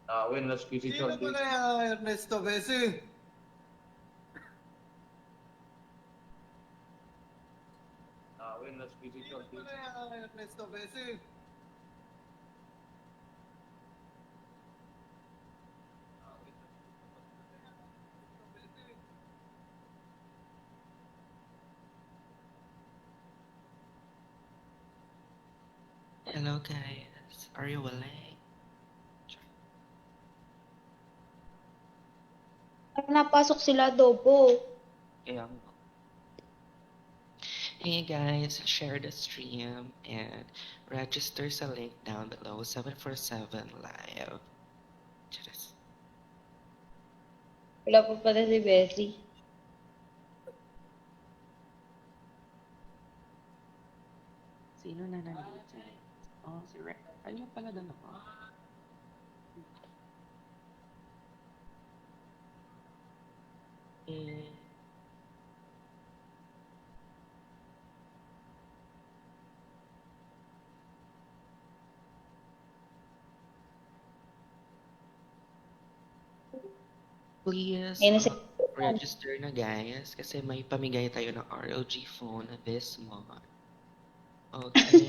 Win, let's PC Sino short. ba na yung Ernesto Besi? Win, let's PC short. Sino ba na yung Ernesto Besi? Hello guys, are you willing? Napasok sila adobo. Yeah. Hey guys, share the stream and register sa link down below 747 live. Cheers. Wala pa pala si Bessie. Sino na nandito? Oh, si Rex. Ayun pala doon ako. Eh, please Ayun na si register na guys kasi may pamigay tayo ng ROG phone this month. Okay.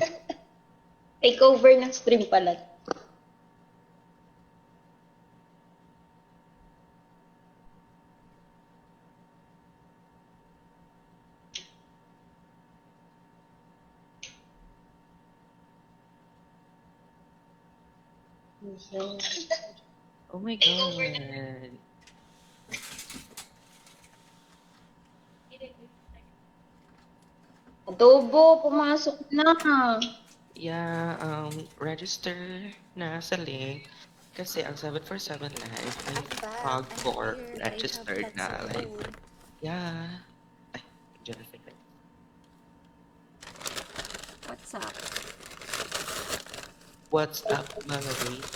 take over ng stream pala. Oh my god. Adobo, pumasok na. Yeah, register na sa link kasi ang 747 Live ay pag for registered na. Like, yeah. Ay, dyan na sila. What's up? What's up, mga babe?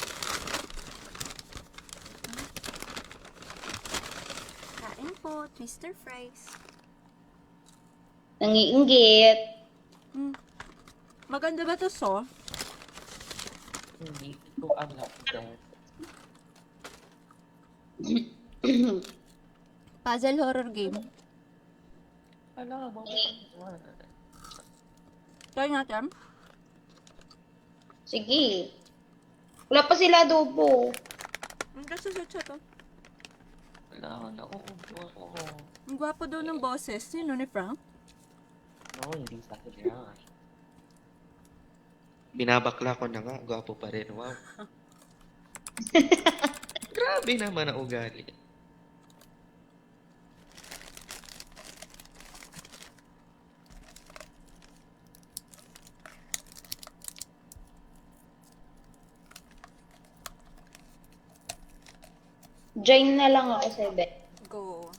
Kain po, Twister Fries. Nangiinggit. Maganda ba to, so? Hindi ko alam that. Puzzle horror game. Alam mo, Try natin. Sige. Wala pa sila adobo. Ang gasa sa chat, oh. wala, nauubo ako. Ang gwapo daw ng boses. Sino ni Frank? No, hindi sa akin yan. Binabakla ko na nga, gwapo pa rin, wow. Grabe naman ang ugali. Join na lang ako, Sebe. Go.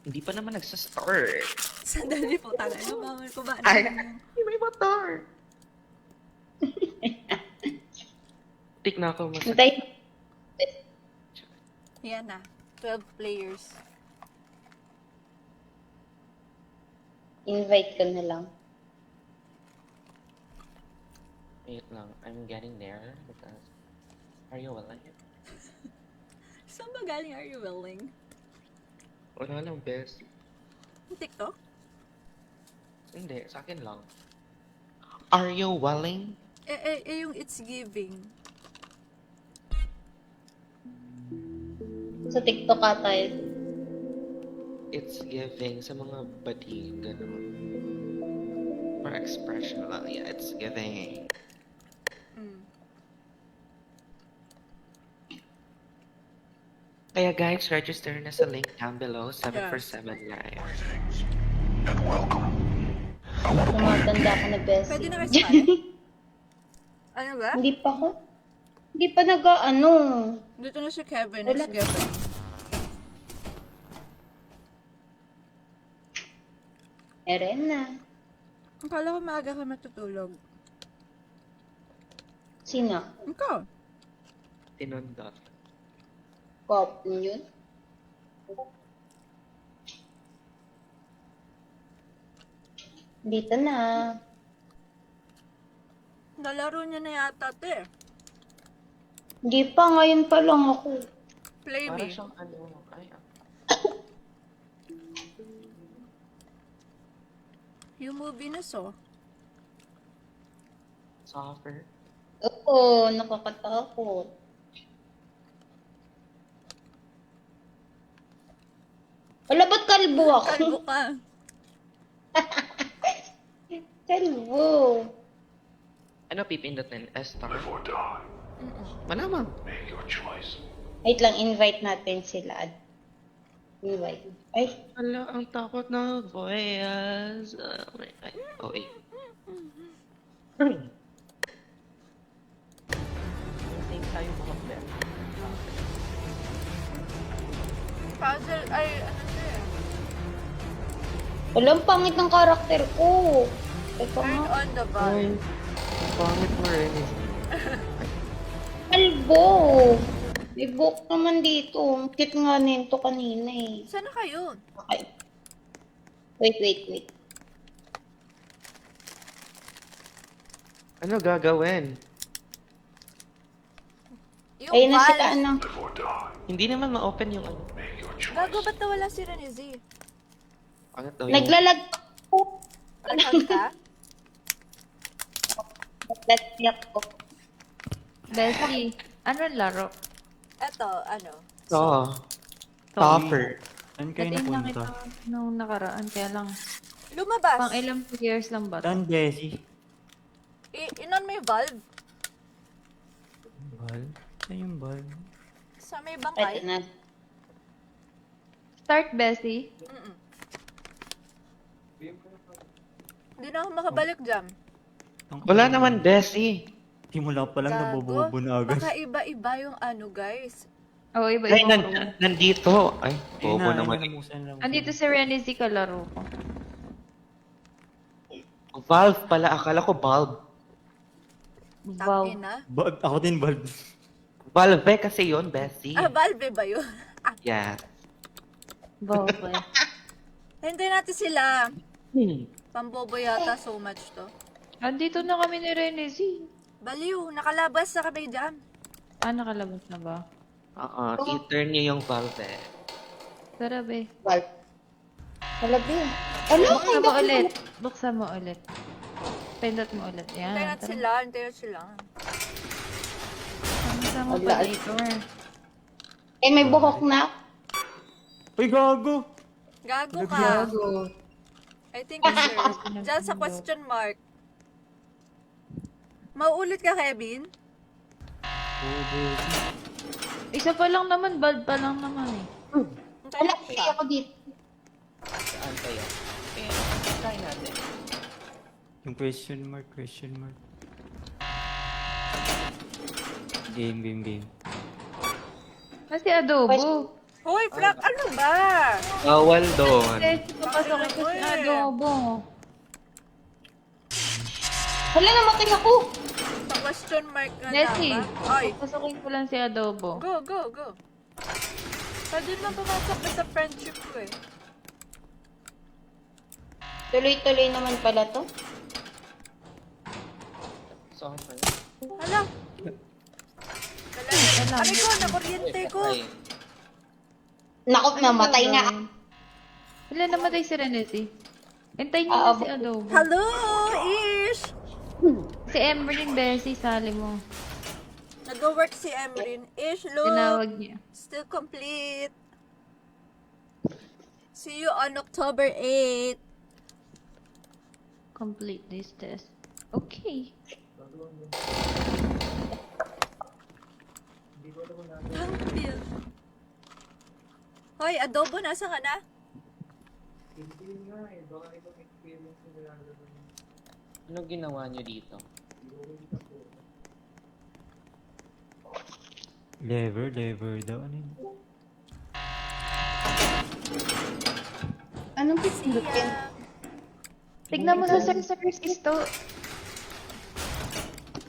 Hindi pa naman nagsastart. Sandali po, taga. Ano bawal ko ba? Ay, may motor. Tik na ako mas... Hintay. Yan na. 12 players. Invite ka na lang. Wait lang, I'm getting there because... Are you willing? Saan ba galing Are You Willing? Wala lang, best. TikTok? Hindi, sa akin lang. Are you willing? Yung It's Giving. Sa TikTok ata yun. It's giving sa mga bading, gano'n. For expression lang, yeah, it's giving. Kaya guys, register na sa link down below, 747 Live. And welcome. Tumatanda ka na, Bessie. Pwede na respond? Ano ba? Hindi pa ako. Hindi pa nag-ano. Dito na si Kevin. Wala. It's Giving. Eren na. Akala ko maaga ka matutulog. Sino? Ikaw? Tinundot. Pop yun? Dito na. Nalaro niya na yata, te. Hindi pa, ngayon pa lang ako. Play Para me. siyang ano, ay, Yung movie na so. soccer. Oo, nakakatakot. Wala, ba't kalbo ako? Kalbo ka. Kalbo. Ano pipindutin? S-star? Live or die. Malamang. Make your choice. Wait lang, invite natin sila. Invite. Ay, Wala, ang takot na boyas. Oh, wait. Same tayo mga player. Puzzle, ay, ano siya eh. walang pangit ng karakter ko. Ito Turn nga. on the valve. Pangit mo rin. Kalbo. May book naman dito. Ang cute nga nito kanina eh. Sana kayo? Okay. Wait. Ano gagawin? Yung Ayun na valve. sila, ano. Live or die. Hindi naman ma-open yung ano. Make your choice. Gago, ba't nawala si Renzy? Pangit daw yung... Naglalag ako. Naglag ka? Naglalag ako. Bessie, anong laro? Eto, ano? Oo. Topper. Saan kayo Dating lang napunta? ito nung nakaraan, kaya lang, Lumabas. pang ilang years lang ba? Saan, Jessie? Inon mo yung valve. Bal? Saan yung bal? Sa may Ito bangkay. na. Start, Bessie. Mm-mm. Hindi na ako makabalik dyan. Wala naman, Bessie. Simula pa lang Gago. nabobobo na agad. Baka iba-iba yung ano, guys. Oo, Ay, iba-iba ko. nandito. Ay, bobo naman. Andito si Renzy kalaro ko. Valve pala. Akala ko Valve. Wow. Tangina. Ako din, Bal. Valve kasi yon Bessie. Ah, valve ba yun? Yeah. Wow, ba? Hintayin natin sila. Hmm. Pambobo yata so much to. Andito na kami ni Renzy. Baliw, nakalabas na kami dyan. Ah, nakalabas na ba? Oo, i-turn niyo yung Valve eh. Tara, be. Well. Talabi. Ano? Buksan mo ulit. Buksan mo ulit. Pindot mo ulit. Yan. Hintayin natin Tara. sila, hintayin natin sila. Buksan mo Wala. pa later. Eh, may buhok na. Uy, gago! Gago ka. Gago. I think it's her. Diyan sa question mark. Mauulit ka, Kevin? Oh, Jessie. Isa pa lang naman, bald pa lang naman eh. Hintayin Wala, natin hindi siya. ako dito. Saan kaya? Eh, try natin. Yung question mark. Game. Kasi adobo. Hoy, Frank, ano ba? Bawal doon. Kasi papasokin ko si adobo. Hala, namatay ako. Sa question mark nga Nessie, dapat. Ay, papasokin ko lang si adobo. go. Pwede lang pumasok ka sa friendship ko eh. Tuloy-tuloy naman pala to. Soccer. Hala. Aray ko, nakuryente ko. Ay, Naku, namatay na. Wala, namatay si Renzy. Hintayin niyo Ah, na si adobo. Hello, Ish! Si Emberlyn Bessie, sali mo. Nag-work si Emerin. Ish, look. Tinawag niya. Still complete. See you on October 8. Complete this test. Okay. Hangpil. Hoy, adobo, nasa ka na? ano ginawa niyo dito? Lever daw. Ano yun? Anong See pisindutin? ya. Tignan mo sa Search to.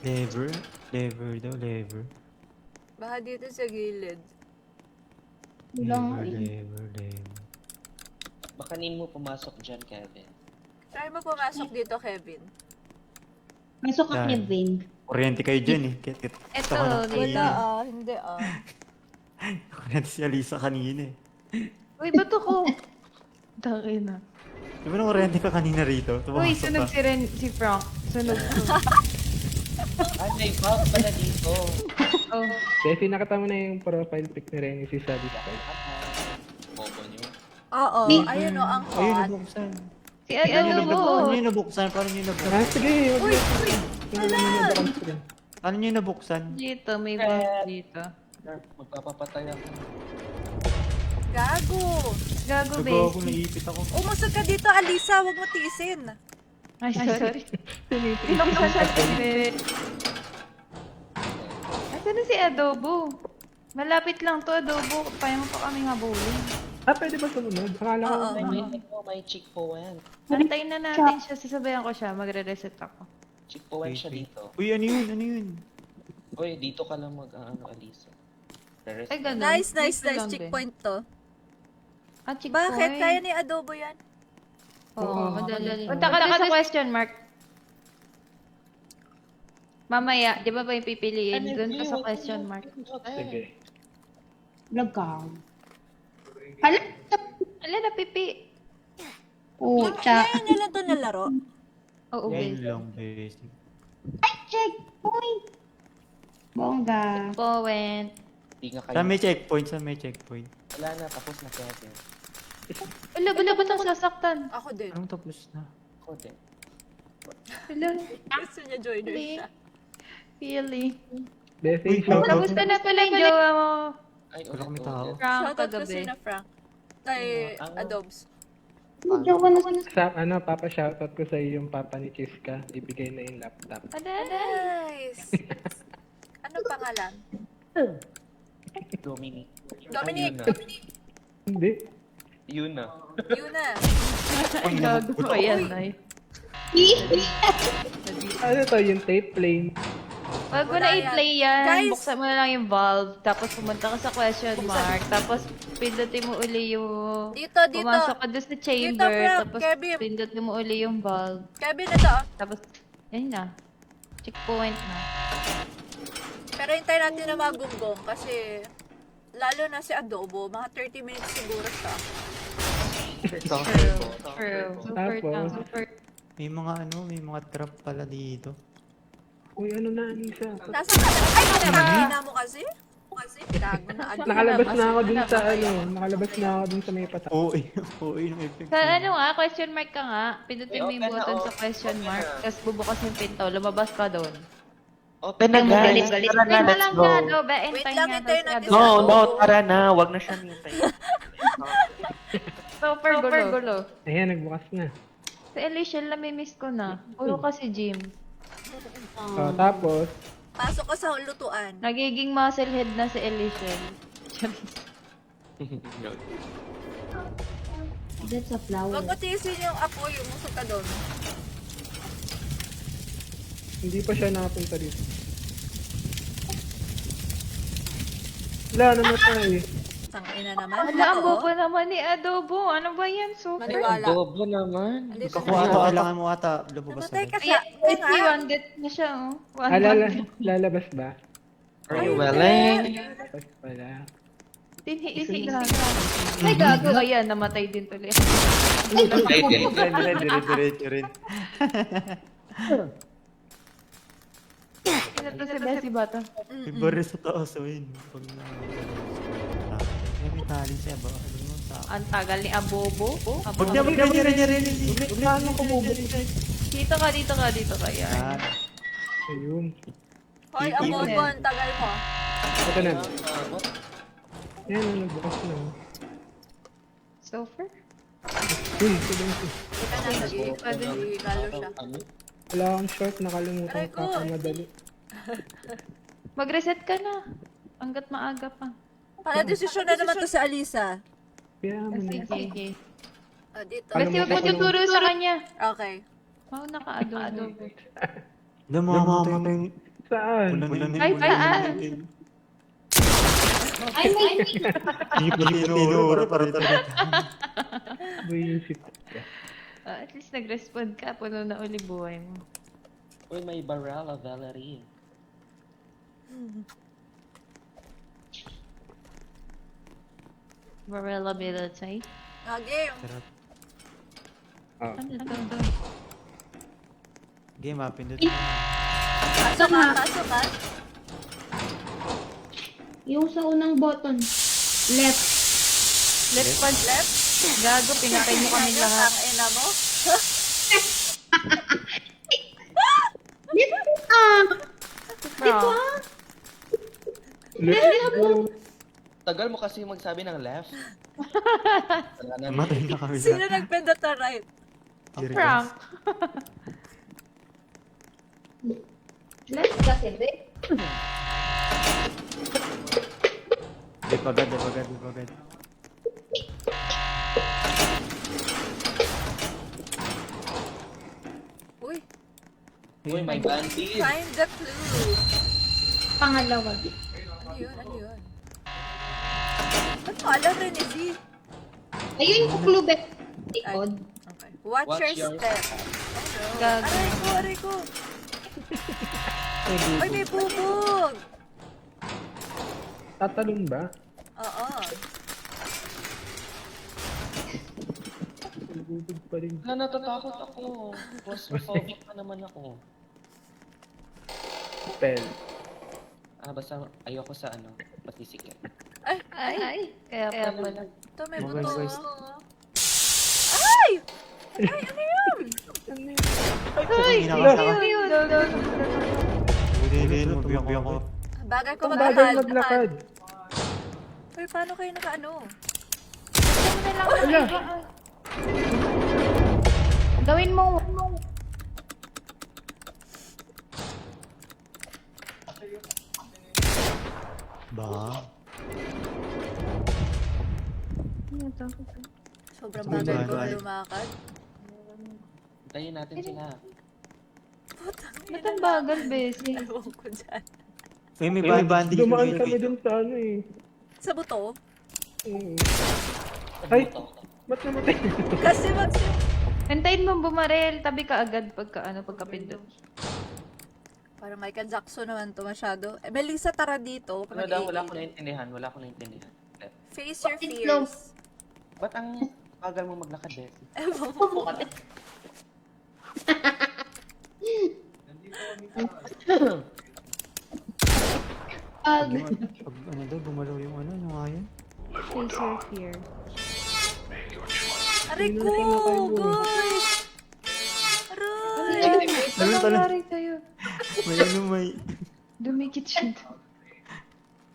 Lever daw. Baka dito sa gilid. Lever. Baka nin mo pumasok dyan, Kevin. Try mo pumasok dito, Kevin. Masok ka, Yan. Kevin. Kuryente kayo dyan eh. Eto, Gusto ko ng Lila. Wala kanina. hindi Kuryente si Alisa kanina eh. Uy, ba't ako? Taki na. Di ba nung kuryente ka kanina rito? Uy, Tumakasok sunog ka. si Frank. Sunog. Ay, may bug pala dito. Oh. Kasi nakita mo na yung profile pic ni Renny si Sadie. Bobo niyo. Oo, ayun o, ang Ayun, hot. nabuksan. Si Paano Adobo. nyo nabuksan? Paano nyo nabuksan? Ah, sige, wag Uy, na. uy, wala! Paano nyo nabuksan? Dito, may bug dito. Magpapapatay ako. Gago! Gago, Sago base. ako, naipit ako. Umusog ka dito, Alisa, huwag mo tiisin. Ay, sorry. Pinuksan siya din. Asan na si Adobo? Malapit lang to, Adobo. Kaya mo pa kami habulin. Ah, pwede ba sumunod? Akala ko. Oo. May chick po yan. Antayin na natin siya. Sasabayan ko siya. Magre-reset ako. Chick po yan siya dito. Uy, ano yun? Ano yun? Uy, dito ka lang Alisa. Ay, ganun. Nice, nice, Dito nice. lang Checkpoint to. Ah, checkpoint. Bakit? Kaya ni Adobo yan? Oo, madali. Punta ka doon sa question mark. Mamaya, di ba ba yung pipiliin? Doon ka sa question mark. Sige. Lagaw. Hala, Ala, napipi. pucha. Kaya nila to nalaro. Oo, Yan base. lang, basic. Ay, checkpoint. Bongga. Point. Hindi nga kayo. Saan may checkpoint? Saan may checkpoint? Wala na, tapos na Kevin. Ala, ba't ako nasasaktan? Ako din. Anong tapos na? Ako din. Ala, Gusto niya joiner siya. really. Besi, Uy, shout out. Tapos ka na pala yung jowa mo. Ay, Wala kami tao. Frank, Shoutout ko kagabi. sina Frank. Kay Adobs. Medyo ko na Sa, papa shoutout ko sa iyo yung papa ni Chiska. Ibigay na yung laptop. Ada. Nice! Ano pangalan? Dominic. Dominic! Hindi. Yun na. Yun na. Ay, gago ko yan, ay. Ano to, yung tape plane. Wag mo Wala na yan. i-play yan. Guys! Buksan mo na lang yung valve, tapos pumunta ka sa question mark, tapos pindutin mo uli yung... Dito, dito. Pumasok ka doon sa chamber, Frank, tapos Kevin. pindutin mo uli yung valve, Kevin, ito. tapos, yan na. Checkpoint na. Pero hintayin natin na magunggong kasi lalo na si Adobo, mga 30 minutes siguro siya. True. Super Tapos? lang. Super. May mga trap pala dito. Uy, ano na, Anissa? Nasa ka na? Ay, nakakina mo kasi? Gago na. Nakalabas na ako dun sa nakalabas na ako dun sa may pata. Oo, yung effect. Sa ano nga, question mark ka nga, pindutin mo yung button sa question mark, tapos bubukas yung pinto, lumabas ka doon. Open Nang magalit-galit. Wait mo lang nga, Adobe. Wait Entay lang, nga hintayin daw si natin Adobe. si Adobo. tara na. Wag na siya nintay. Super gulo. Ayan, nagbukas na. Si Elysian, namimiss ko na. Puro kasi gym. So, tapos, Pasok ka sa lutuan. Nagiging muscle head na si Elysian. That's a flower. Huwag mo tiisin yung apoy, umusok ka doon. hindi pa siya nakapunta dito. Wala, namatay. Tangina naman. Wala, ang Oo. bobo naman ni Adobo. Ano ba yan? Super. Maniwala. Bobo naman. Andito Kuha na. ito, kailangan mo ata lumabas Namatay agad. ka Ay, sa... ay, si one death na siya, oh. One death. Lalabas ba? Are you willing? Tapos pala. Tiniisip na. Ay, gago. Ayan, namatay din tuloy. Diretso rin. Ano to si Bessie Bata? May baril sa taas, ayun. Pag na... may tali siya ba? Ano mo sa... Ang tagal ni Abobo. Wag niya rin. Paano ko mo Dito ka. Yan. Ayun. Hoy, ang bobo, ang tagal mo. Ito na. Ayan, nagbukas na. Sofer? Uy, ito din siya. Kita na, nag-galo siya. Wala akong short, nakalimutan Aray ko ko. kakamadali. Mag-reset ka na. Hanggat maaga pa. Para desisyon na naman to sa Alisa. Kaya mo na. Sige. Dito. Basta huwag mo tuturo sa kanya. Okay. Mauna ka, Adobo. Namamatay. Saan? Ay, saan? Hindi pa tinuro pa rin talaga. Buisit. At least nag-respond ka. Puno na uli buhay mo. Uy, may Barella Valerie. Variability. Game. Sarap. Ano to? Game ah, pindot. Pasok ka, pasok ka. Yung sa unang button. Left. Left punch left? Gago, pinatay mo kami lahat. Ang ina mo. Left ah! Bro. Left. Tagal mo kasi magsabi ng left. Matay na kami Sino lahat. nagpindot na right? Here Prank. Left kasi, be. Di pagad, di pagad, di pagad. Uy, Uy, may bandit. find the clue. Pangalawa. Ano yun? Ano yun? Ba't mo alam, Rene Z? Ayun yung clue, be. Likod. Okay. Watch your step. Gago. Aray ko, aray ko. Ay, may bubog. Tatalon ba? Oo. Bubog pa rin. Natatakot ako. Claustrophobic pa naman ako. Spell. Basta ayoko sa patisikip. Ay. Kaya pala. Ito, may Mobile buto. voice. Ay! Ay, ano yun? Ay! Ayun. Buti mabiyak ako. Bagal ko Ang bagal maglakad. maglakad. Uy, paano kayo nakaano? Wala. Gawin mo. Ba? Ano to? Sobrang Sobrang bagal ko bagal. lumakad. Tayin natin sila. Ba't ang bagal, Bessie? Ewan ko dyan. Uy, may bandage. Dumaan kami dun sa ano eh. Sa buto? Oo. Ay! Ba't namatay? Kasi mag... Hintayin mo bumarel. Tabi ka agad pagkapindot. Para Michael Jackson naman to masyado. Eh, Melissa, tara dito. Wala daw, wala ko naintindihan. Wala ko naintindihan. Face your It's slow. fears. Ba't ang bagal mo maglakad, Bessie? Ewan ko. Pag ano daw, gumalaw yung yung ayan. Face your fear. Aray ko, guys! Aray! Ano nangyari sa'yo? May Dumikit siya.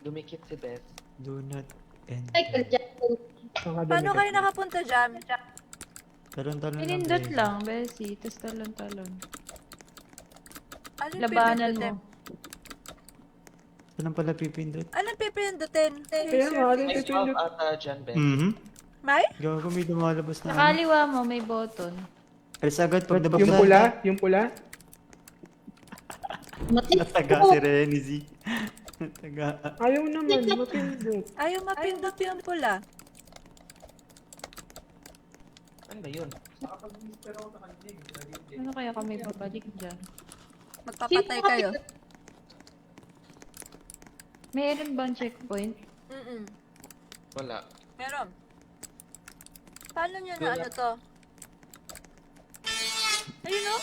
Dumikit si Beth. do not end. Michael Jackson. Paano kayo nakapunta dyan? Talon-talon lang. Pinindot guys. lang, Bessie. Tapos talon-talon. Anong Labanan pipindutin? mo. Saan pala pipindot? Anong pipindutin? Kaya nga, alin May ito 12 yung... ata dyan, Beth. May? Gago, may lumalabas na. Sa kaliwa mo, may button. Alis agad pag Yung nabuksan. pula? Yung pula? Matay. Nataga si Renny Z. Nataga. Ayaw naman, mapindot. Ayaw mapindot yung pula. Ano ba yun? Ano kaya kami babalik dyan? Magpapatay kayo. Meron bang checkpoint? Mm-mm. Wala. Meron. Paano nyo na ano to? Ayun o.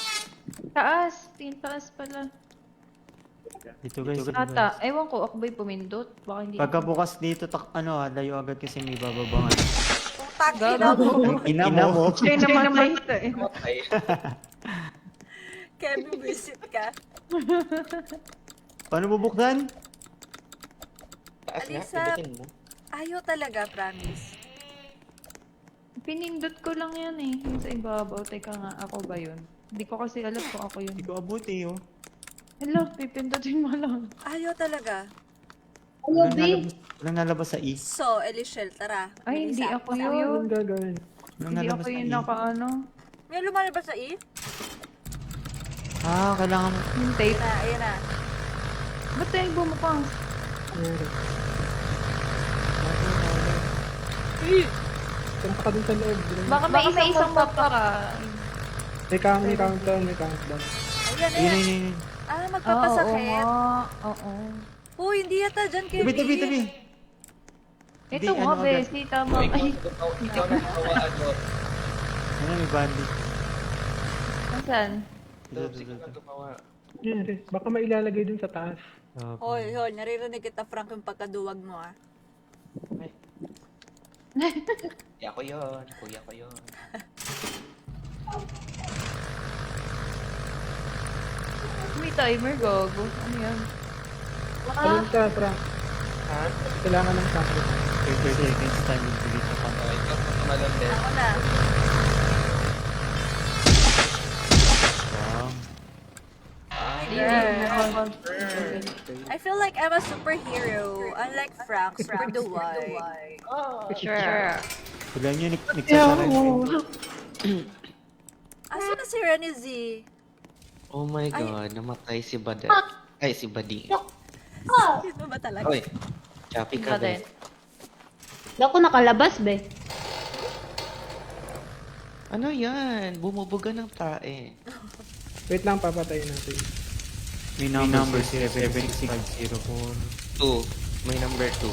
Taas! Tingin taas pala. Dito guys. dito, Ata, guys. ewan ko, akbay pumindot. Baka hindi. Pagkabukas dito, layo agad kasi may bababangan. Kung taki na mo. Ang ina mo. Siya naman ito eh. Okay. Kevin, visit ka. Paano bubuksan? Taas nga, Alisa. pindutin mo. Ayaw talaga, promise. Pinindot ko lang yan eh. Yung sa ibabaw. Teka nga, ako ba yun? Hindi ko kasi alam kung ako yun. Hindi ko abuti oh. Hello, pipindutin mo lang. Ayaw talaga. Ayaw, be. Walang nalabas sa E. So, Elishel, tara. Ay, hindi Melissa. ako yun. Anong gagawin? Walang Hindi nalabas ako na yun E. nakaano. May lumalabas sa E? Kailangan mo. Yung tape. Ayan na. Ba't tayo bumupang? Punta ka dun sa loob. Baka may isang papa ka. May countdown, may countdown. Ayan, Ayun, ayan. ayun, ayun. Ah, Oo magpapasakit. nga. Oo. Uy, hindi yata dyan, Kevin. Tabi. Ito Hindi, nga, ano Bessie. Tama. Ay, Ikaw nagkawaan mo. Ano, may bandit. nasan? Ikaw lang gumawa. Yan, baka mailalagay dun sa taas. Hoy, naririnig kita, Frank, yung pagkaduwag mo, ah. Kuya ko yun. Kuya ko yun. May timer, gogo. Ano yan? Alin ka, Frank? Ha? Kailangan ng sacrifice. 30 seconds time will delete the pump. Okay, ikaw kung tumalon din. Ako na. Wow. I feel like I'm a superhero. Unlike Frank, super duwag. Sure. Kailangan nyo nagsasaray. Asa na si Renny Z? Oh my God, namatay si Bada. Ay, si Badi. Sino ba talaga? Oy, choppy ka Ikaw din. ba? Hindi ako nakalabas, be. Ano yan? Bumubuga ng tae. Wait lang, papatayin natin. May number 76504. 2. May number 2.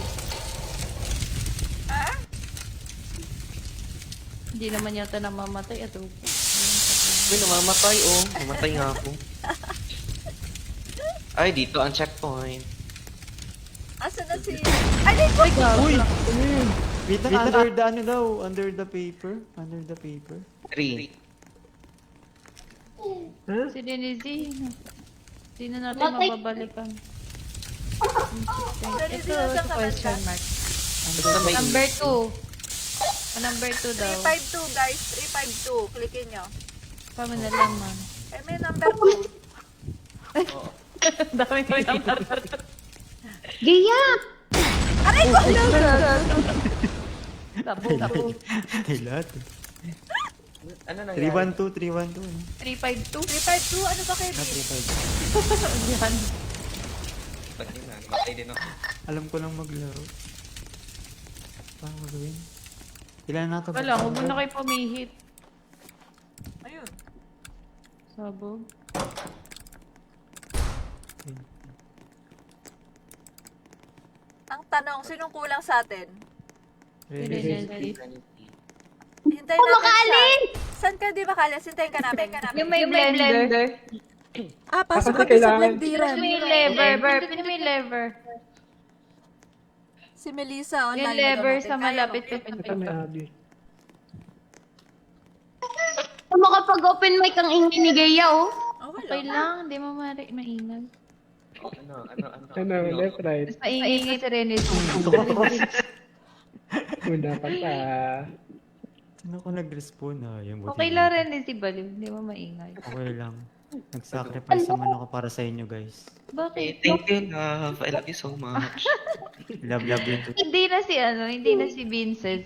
Hindi naman yata namamatay. Ato. May namamatay, oh. Namatay nga ako. Ay, dito ang checkpoint. Asa na si... Ay, ko! Uy! Ano yun? Wait lang, under the ano daw? Under the paper? Under the paper? 3. Si Denise. Hindi na natin Matay- mababalikan. Denise, Ito, nasaan ka ba question ka? mark. Basta may... Number 2. Number 2 daw. 352, guys. 352. Klikin nyo. Paano na lang, man. Eh, may number 2. Dami ko yung Gia! Aray ko! Tapo. Ay, lahat. Ano nangyari? 312. 352. 352? Ano ba kayo? 352. Yan. Ba't yun na? Matay din ako. Alam ko lang maglaro. Paano gagawin? Kailangan natin. Wala, huwag mo na kayo pumihit. Ayun. Sabog. Ang tanong, sinong kulang sa atin? Denise. Hintayin natin siya. Saan ka di makalis? Hintayin ka namin. Yung may blender. Ah, pasok Kasi kami sa kailangan- blendiran. May lever. Pindutin mo yung lever. Si Melissa online. Yung na lever dumating. sa Kaya malapit mo. na Ito may pinto. Abby. Kung makapag-open mic ang ingay ni Gia, oh. Okay lang, hindi mo mainag. Ano, left, right. Mas maingay si Renez. Kung dapat Saan ako nag-respawn? Yung buti Okay lang Renez, si Baliw. Hindi mo maingay. Okay lang. Nag-sacrifice naman ako para sa inyo, guys. Bakit? Thank you, love. I love you so much. Love you too. Hindi na si Vincent.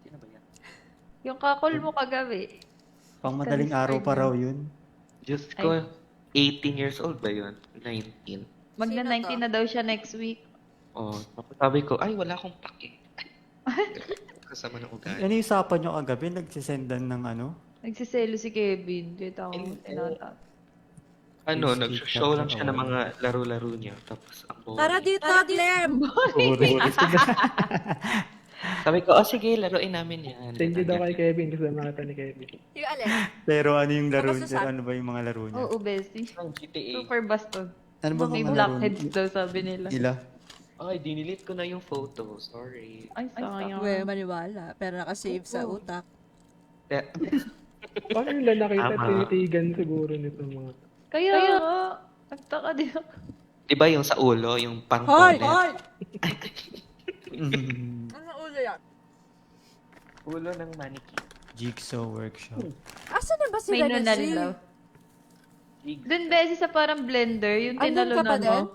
Sino ba yan? Yung kakol mo kagabi. Pang madaling araw pa raw yun. Diyos ko, 18 years old ba yun? 19. Magna-19 na daw siya next week. Oh, sabi ko, ay, wala akong pake. Kasama ng ugali. Ano yung usapan nyo kagabi? Nagsisendan ng ano? Nagsiselo si Kevin. Dito ako tinatap. Ano, nag-show lang siya ng mga laro-laro niya. Tapos ako... Tara dito, Glem! Sabi ko, oh sige, laruin namin yan. Thank you daw kay Kevin kasi makita ni Kevin. Yung alin? Pero ano yung laro Ano niya? masasabi? Ano ba yung mga laro niya? Oo, bestie. Ang GTA. Super baston. Ano ba May mga laro blackheads daw sabi nila. nila? Ay, dinilit ko na yung photo. Sorry. Ay, sayang. maniwala. Pero nakasave sa utak. Eh, Paano nila nakita Tama. tinitigan siguro nito mga... Kaya nga. Nagtaka din ako. di ba yung sa ulo, yung pang-tonet? Ano ulo yan? Ulo ng mannequin. Jigsaw workshop. Asa na ba si May Renny nunal Z? daw. Dun beses sa parang blender, yung Andun ka pa tinalunan mo. din?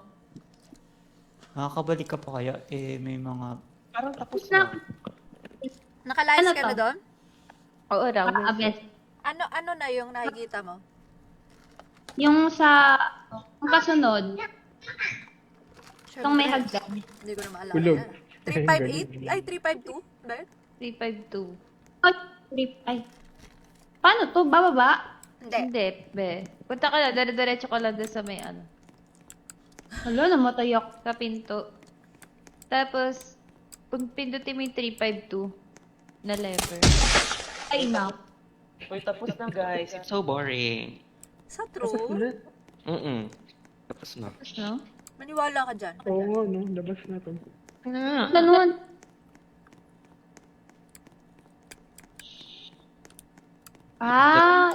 Makakabalik ka pa kaya? Eh, may mga... Parang tapos na. Nakalayas Ano ka na to? doon? Oo raw. Abes. Ano na yung nakikita mo? Yung sa... Yung kasunod. Yung may hagdan. Hindi ko na maalala. Hulog. yan. 358? Ay, 352? Ba yun? 352. Ay, trip. Ay. Paano to? Bababa? Hindi. Hindi, be. Punta ka na, dire-diretso ka lang doon sa may ano. Hala, namatay ako. Sa pinto. Tapos, pag pindutin mo yung 352 na lever. Ay, na. Uy, tapos na guys. It's so boring. Sa true? Tapos na. Tapos, no? Maniwala ka dyan. Oo nga, no? Labas na to. Ganun. Ah,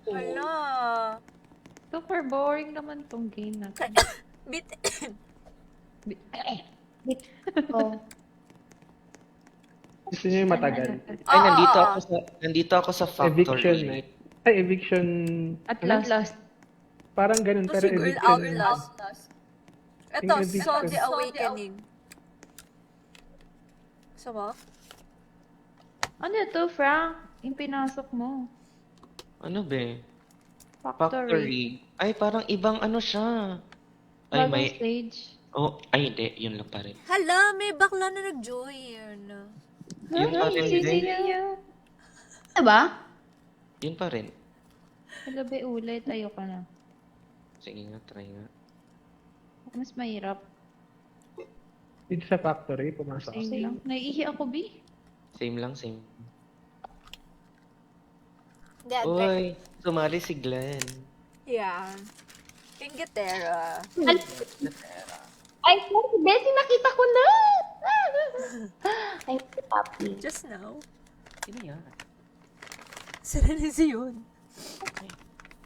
Hala. Super boring naman tong game na to. Bit. oh. Gusto niyo yung matagal? Ay, Oo, nandito ako sa Eviction factory. night. Ay, eviction... At ano? last. Parang ganun, Ito pero si Girl eviction... Outlast. Ito, Yung eviction. Saw the Awakening. Sa ba? Ano to, Frank? Yung pinasok mo. Ano be? Factory. Factory. Ay, parang ibang ano siya. Ay, Bagong may... stage. Oh, ay, hindi. Yun lang pa rin. Hala, may bakla na nag-join. Yun pa rin. Sisi Hindi. niya. Ano ba? Yun pa rin. Kalabi ulit. Ayoko na. Sige nga, try nga. Mas mahirap. Dito sa factory, pumasok ako. Same lang. Naiihi ako, B. Same lang, same. Dad, Uy, sumali si Glenn. yeah. Pingetera. Ay, Bessie, nakita ko na! Ay, papi. Just now. Sino yan? Serenity yun.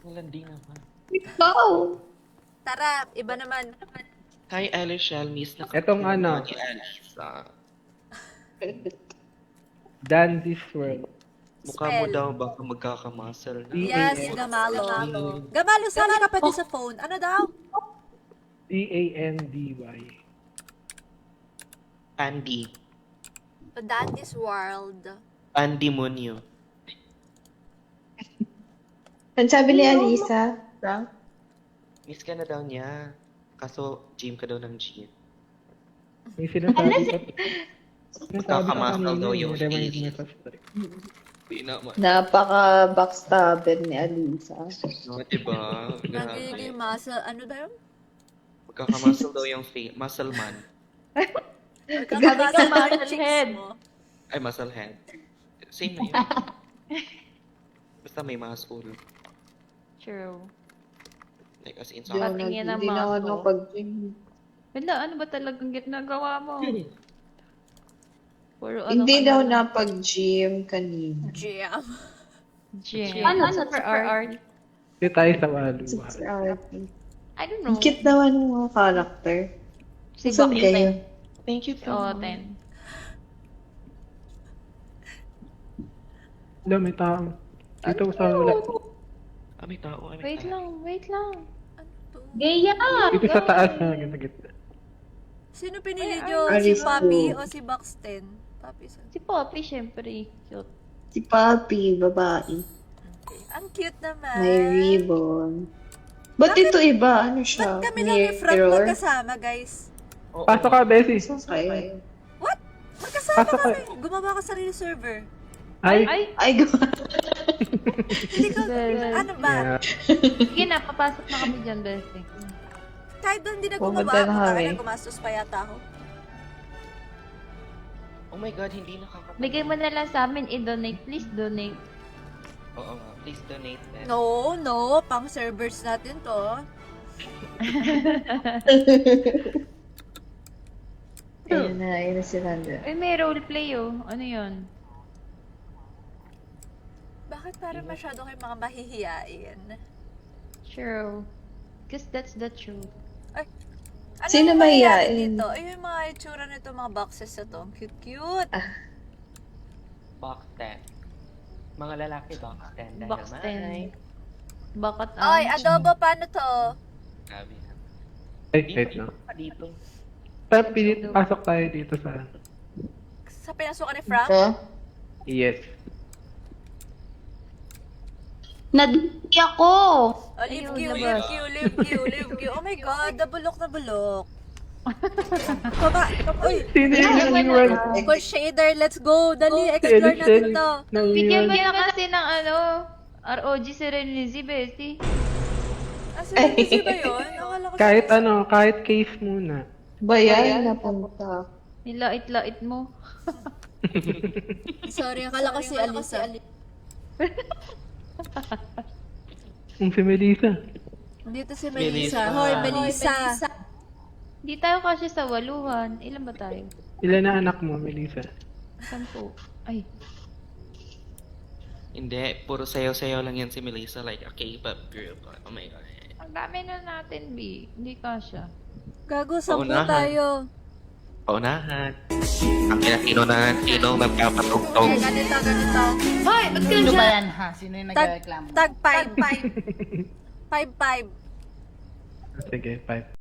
Malandi naman. Go! Tara, iba naman. Hi, Alicia. Miss na Etong ano? Ni Alicia. Dandy's World. Mukha mo Spell. daw baka magkakamuscle na. Yes, Gamalo. Gamalo, sali ka pa din sa phone. Ano daw? D-A-N-D-Y. Andy. Dandy's World. Andy Munyo. Ang sabi ni Alisa, Frank? Miss ka na daw niya. Kaso, gym ka daw ng gym. May sinasabi ka. Magkakamuscle daw yung remind face. niya sa story. Hindi naman. Napaka-backstabber ni Alisa. No, diba? Nagiging Grabe. muscle. Ano daw? Magkakamuscle daw yung face. Muscle man. Magkakamuscle muscle yung cheeks head. mo. Ay, muscle head. Same na yun. Basta may muscle. True. Like as in Hindi sa Patingin ang hindi na ako muscle. nakapag-gym. Wala, ano ba talagang ginagawa mo? Puro ano Hindi ka daw na- napag-gym kanina. Jam. Gym. Ano, Super art? Dito tayo sa Waluwa. I don't know. Ang cute naman ng mga character. Si Saan Bakit kayo? Thank you Oo, 10. Wala, may tao. Dito sa wala. Ah, may tao. Ay, may Wait tao. lang, wait lang. Gaya! Dito sa taas na sa gitna. Sino pinili nyo? Ay, Si Aris Papi po. o si Buxton? Papi sa... Si Poppy, syempre. Cute. Si Papi, babae. Okay. Ang cute naman. May ribbon. Ba't ito iba? Ano siya? Ba't kami lang ni Frank Mirror? magkasama, guys? Oo. Pasok ka, Bessie. Kayo. What? Magkasama Pasok ka. kami. Gumawa ka sarili server. Ay, Ay, Ay, Hindi ko... Ano ba? yeah. sige na, papasok na kami dyan, Bessie. Kahit doon hindi na Pumunta gumawa ako, na baka kami. na gumastos pa yata ako. Oh my God, hindi nakakapag... Bigay mo na lang sa amin, i-donate. Please donate. Oo nga, please donate then. No, pang servers natin to. ayun na si Sandra. Uy, may roleplay oh. Ano yun? Bakit parang masyado kayo mga mahihiyain? True. Because that's the truth. Ano Sino yung mangyayari mahihiyain? dito? Ay, yung mga itsura nito, mga boxes na to. Ang cute-cute. Box 10. Mga lalaki box 10. Box 10. Bakit Oy, adobo, paano to? Grabe na. Ay, wait lang. Dito. Pasok tayo dito sa... Sa pinasukan ni Frank? Ito? Yes. Nadiki ako! Oh, live Ayun, Q, labas. live Q, live Q, live Q. Oh my God, nabulok na bulok. Baba, uy, Sino yung viewer? for shader, let's go. Dali, explore natin to. Bigyan mo na kasi ng ano, ROG Serenity, Bessie. Si Melissa ba yun? Akala ko Kahit ano, kahit case muna. Bayan napunta. Nilait-lait mo. Sorry, akala ko si Alisa. Kung si Melissa. Dito si Melissa. Melissa. Hoy, Melissa. Hindi tayo kasi sa waluhan. Ilan ba tayo? Ilan na anak mo, Melissa? 10. Ay, Hindi, puro sayaw-sayaw lang yan si Melissa, like a K-pop group. Oh my god. ang dami na natin, B. Hindi kasha. Gago, 10 Paunahan. tayo. Paunahan. Ang kinakino na sino magpapatugtog. Okay, ganito. Sino ba yan ha? Sino yung nagreklamo? Tag 5. 5. Sige, 5.